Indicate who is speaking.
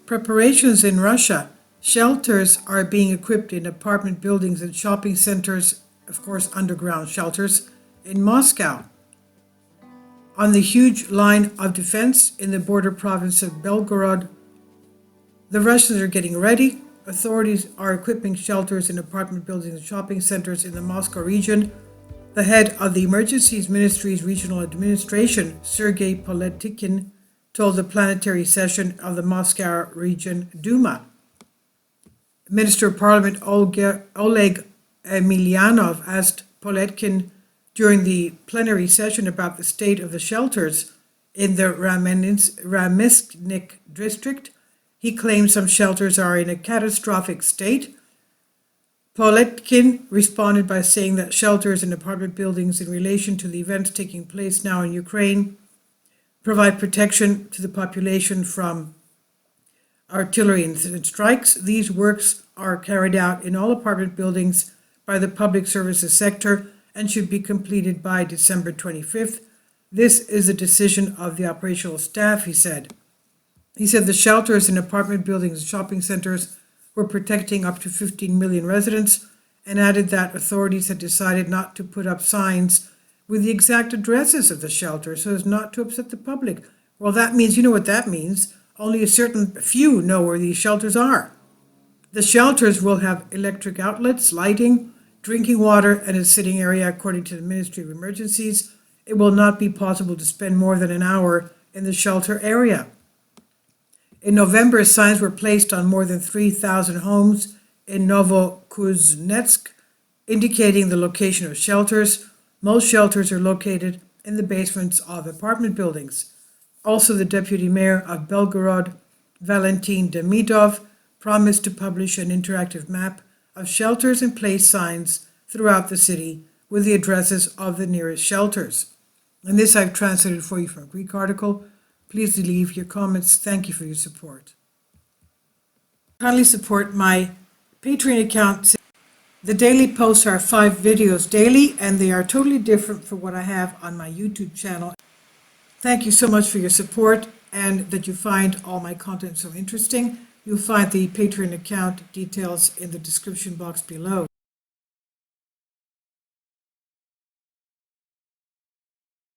Speaker 1: preparations in Russia. Shelters are being equipped in apartment buildings and shopping centers, of course, underground shelters, in Moscow. On the huge line of defense in the border province of Belgorod, the Russians are getting ready. Authorities are equipping shelters in apartment buildings and shopping centers in the Moscow region. The head of the Emergencies Ministry's Regional Administration, Sergei Poletkin, told the plenary session of the Moscow Region Duma. Minister of Parliament Oleg Emelianov asked Poletkin during the plenary session about the state of the shelters in the Ramesknik district. He claimed some shelters are in a catastrophic state. Poletkin responded by saying that shelters in apartment buildings in relation to the events taking place now in Ukraine provide protection to the population from artillery and strikes. These works are carried out in all apartment buildings by the public services sector and should be completed by December 25th. This is a decision of the operational staff, he said. He said the shelters in apartment buildings and shopping centers were protecting up to 15 million residents, and added that authorities had decided not to put up signs with the exact addresses of the shelter so as not to upset the public. Well, that means, you know what that means, only a certain few know where these shelters are. The shelters will have electric outlets, lighting, drinking water, and a sitting area, according to the Ministry of Emergencies. It will not be possible to spend more than an hour in the shelter area. In November, signs were placed on more than 3,000 homes in Novokuznetsk, indicating the location of shelters. Most shelters are located in the basements of apartment buildings. Also, the deputy mayor of Belgorod, Valentin Demidov, promised to publish an interactive map of shelters and place signs throughout the city with the addresses of the nearest shelters. And this I've translated for you from a Greek article. Please leave your comments. Thank you for your support. Kindly support my Patreon account. The daily posts are 5 videos daily, and they are totally different from what I have on my YouTube channel. Thank you so much for your support and that you find all my content so interesting. You'll find the Patreon account details in the description box below.